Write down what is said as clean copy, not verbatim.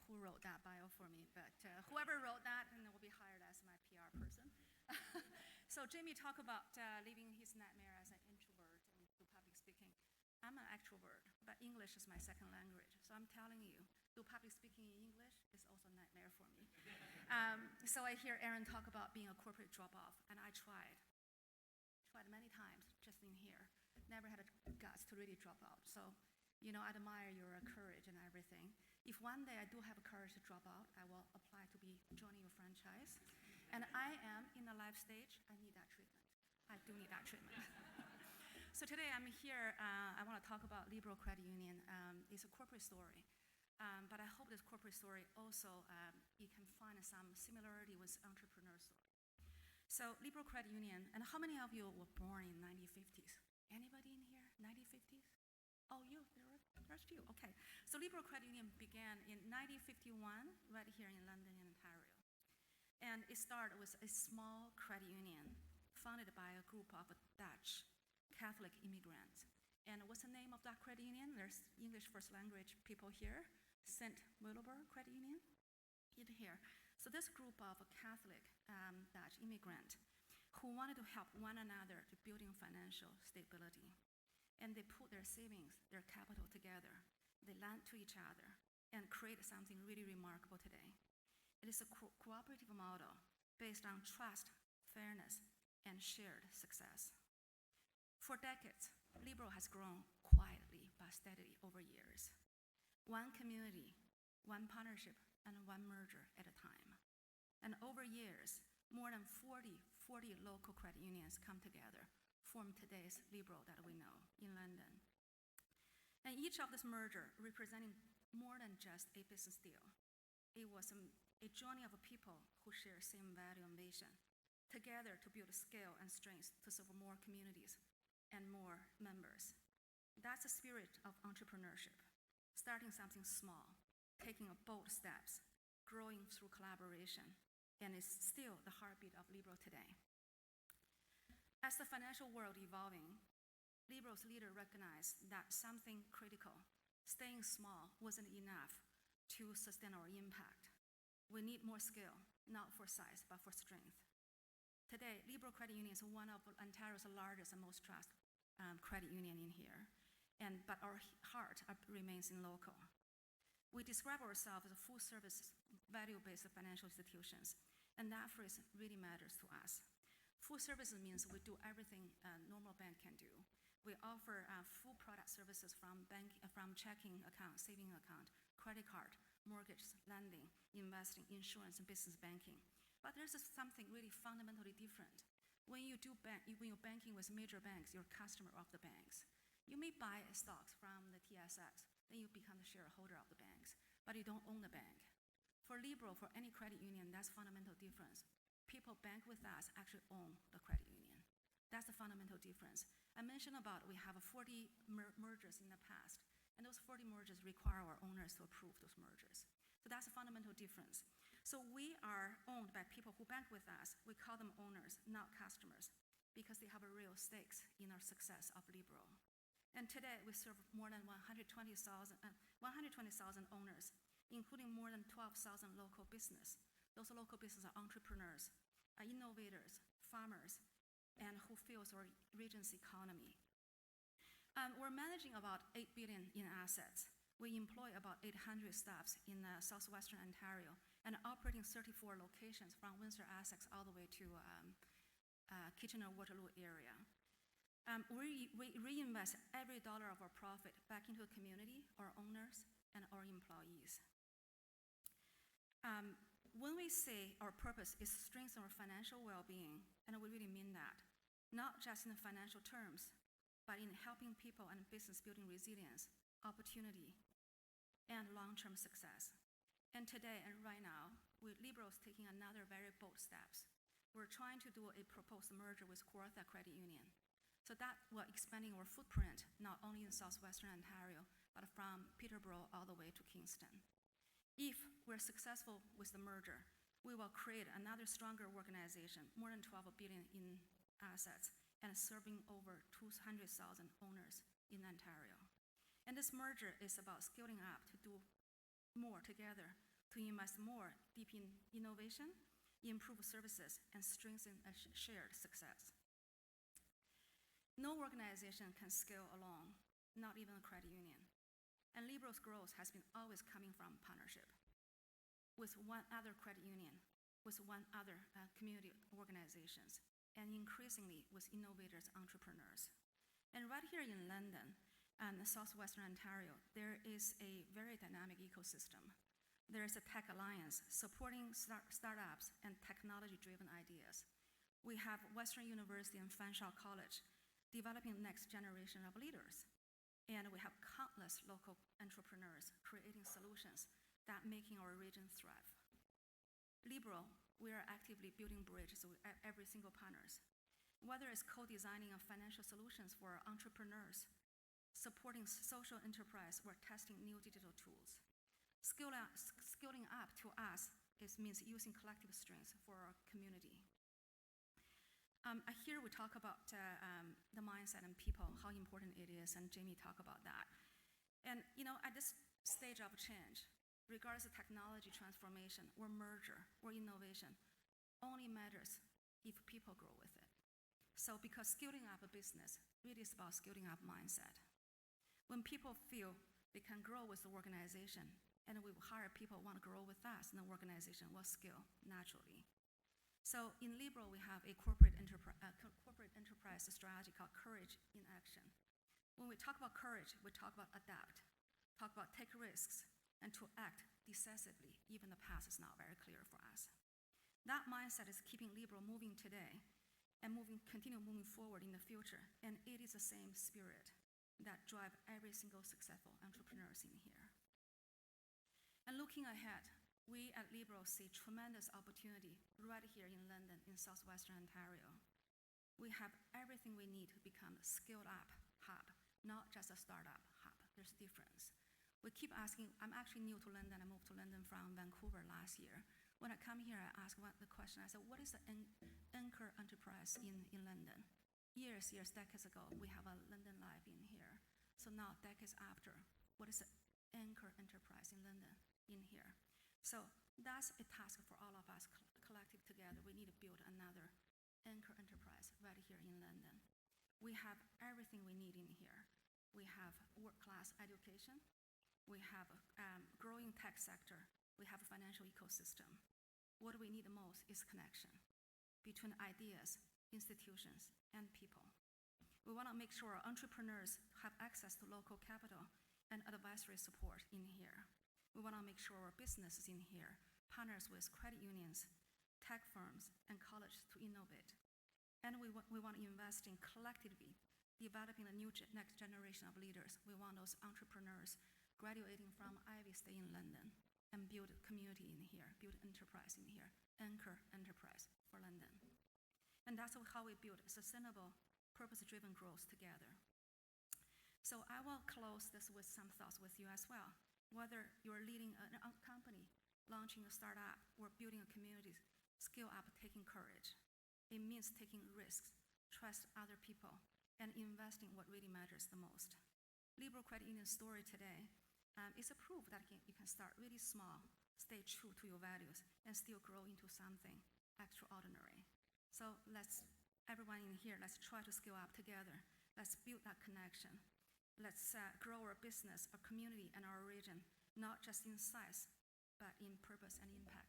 who wrote that bio for me, but whoever wrote that and will be hired as my PR person. So Jamie talked about living his nightmare as an introvert and do public speaking. I'm an extrovert, but English is my second language. So I'm telling you, do public speaking in English is also a nightmare for me. So I hear Aaron talk about being a corporate drop-off, and I tried many times just in here. Never had the guts to really drop out. So, I admire your courage and everything. If one day I do have courage to drop out, I will apply to be joining your franchise. And I am in the life stage. I need that treatment. I do need that treatment. So today I'm here. I want to talk about Libro Credit Union. It's a corporate story. But I hope this corporate story also, you can find some similarity with entrepreneur story. So Libro Credit Union, and how many of you were born in 1950s? Anybody in here, 1950s? Oh, there's few, okay. So Libro Credit Union began in 1951, right here in London, Ontario. And it started with a small credit union founded by a group of Dutch Catholic immigrants. And what's the name of that credit union? There's English first language people here. St. Wilbur Credit Union, in here. So this group of Catholic Dutch immigrants who wanted to help one another to building financial stability. And they put their savings, their capital together. They lend to each other and create something really remarkable today. It is a cooperative model based on trust, fairness, and shared success. For decades, Libro has grown quietly but steadily over years. One community, one partnership, and one merger at a time. And over years, more than 40 local credit unions come together, form today's Libro that we know in London. And each of this merger representing more than just a business deal. It was a journey of people who share same value and vision, together to build scale and strength to serve more communities and more members. That's the spirit of entrepreneurship. Starting something small, taking bold steps, growing through collaboration, and is still the heartbeat of Libro today. As the financial world evolving, Libro's leader recognized that something critical, staying small, wasn't enough to sustain our impact. We need more scale, not for size, but for strength. Today, Libro Credit Union is one of Ontario's largest and most trusted credit union in here. But our heart remains in local. We describe ourselves as a full-service, value-based financial institutions, and that phrase really matters to us. Full service means we do everything a normal bank can do. We offer full product services from checking account, saving account, credit card, mortgage, lending, investing, insurance, and business banking. But there's something really fundamentally different. When you're banking with major banks, you're a customer of the banks. You may buy stocks from the TSX, then you become the shareholder of the banks, but you don't own the bank. For Libro, for any credit union, that's fundamental difference. People bank with us actually own the credit union. That's the fundamental difference. I mentioned about we have 40 mergers in the past, and those 40 mergers require our owners to approve those mergers. So that's a fundamental difference. So we are owned by people who bank with us. We call them owners, not customers, because they have a real stakes in our success of Libro. And today, we serve more than 120,000 owners, including more than 12,000 local business. Those local businesses are entrepreneurs, innovators, farmers, and who fuels our region's economy. We're managing about $8 billion in assets. We employ about 800 staffs in southwestern Ontario and operating 34 locations from Windsor-Essex all the way to Kitchener-Waterloo area. We reinvest every dollar of our profit back into the community, our owners, and our employees. When we say our purpose is to strengthen our financial well-being, and we really mean that, not just in financial terms, but in helping people and business building resilience, opportunity, and long-term success. And today and right now, Libro is taking another very bold steps. We're trying to do a proposed merger with Kawartha Credit Union. So that we're expanding our footprint, not only in southwestern Ontario, but from Peterborough all the way to Kingston. If we're successful with the merger, we will create another stronger organization, more than $12 billion in assets, and serving over 200,000 owners in Ontario. And this merger is about scaling up to do more together to invest more deep in innovation, improve services, and strengthen a shared success. No organization can scale alone, not even a credit union. And Libro's growth has been always coming from partnership with one other credit union, with one other community organizations, and increasingly with innovators, entrepreneurs. And right here in London and southwestern Ontario, there is a very dynamic ecosystem. There is a tech alliance supporting startups and technology-driven ideas. We have Western University and Fanshawe College developing the next generation of leaders. And we have countless local entrepreneurs creating solutions that making our region thrive. Libro, we are actively building bridges with every single partners, whether it's co-designing of financial solutions for entrepreneurs, supporting social enterprise, or testing new digital tools. Scaling up to us means using collective strengths for our community. Here we talk about the mindset and people, how important it is, and Jamie talked about that. And at this stage of change, regardless of technology transformation or merger or innovation, only matters if people grow with it. So because scaling up a business really is about scaling up mindset. When people feel they can grow with the organization, and we hire people who want to grow with us, and the organization will scale naturally. So in Libro, we have a corporate enterprise strategy called Courage in Action. When we talk about courage, we talk about adapt, talk about take risks, and to act decisively, even the path is not very clear for us. That mindset is keeping Libro moving today and continue moving forward in the future, and it is the same spirit that drive every single successful entrepreneurs in here. And looking ahead, we at Libro see tremendous opportunity right here in London, in southwestern Ontario. We have everything we need to become a scaled-up hub, not just a startup hub. There's a difference. We keep asking, I'm actually new to London. I moved to London from Vancouver last year. When I come here, I ask the question, I said, what is the anchor enterprise in London? Years, decades ago, we have a London Live in here. So now, decades after, what is the anchor enterprise in London in here? So that's a task for all of us collective together. We need to build another anchor enterprise right here in London. We have everything we need in here. We have world-class education. We have a growing tech sector. We have a financial ecosystem. What we need the most is connection between ideas, institutions, and people. We want to make sure our entrepreneurs have access to local capital and advisory support in here. We want to make sure our businesses in here partners with credit unions, tech firms, and colleges to innovate. And we want to invest in collectively developing the next generation of leaders. We want those entrepreneurs graduating from Ivy stay in London and build a community in here, build enterprise in here, anchor enterprise for London. And that's how we build sustainable, purpose-driven growth together. So I will close this with some thoughts with you as well. Whether you're leading a company, launching a startup, or building a community, scale up, taking courage. It means taking risks, trust other people, and investing what really matters the most. Libro Credit Union's story today is a proof that you can start really small, stay true to your values, and still grow into something extraordinary. So everyone in here, let's try to scale up together. Let's build that connection. Let's grow our business, our community, and our region, not just in size, but in purpose and impact.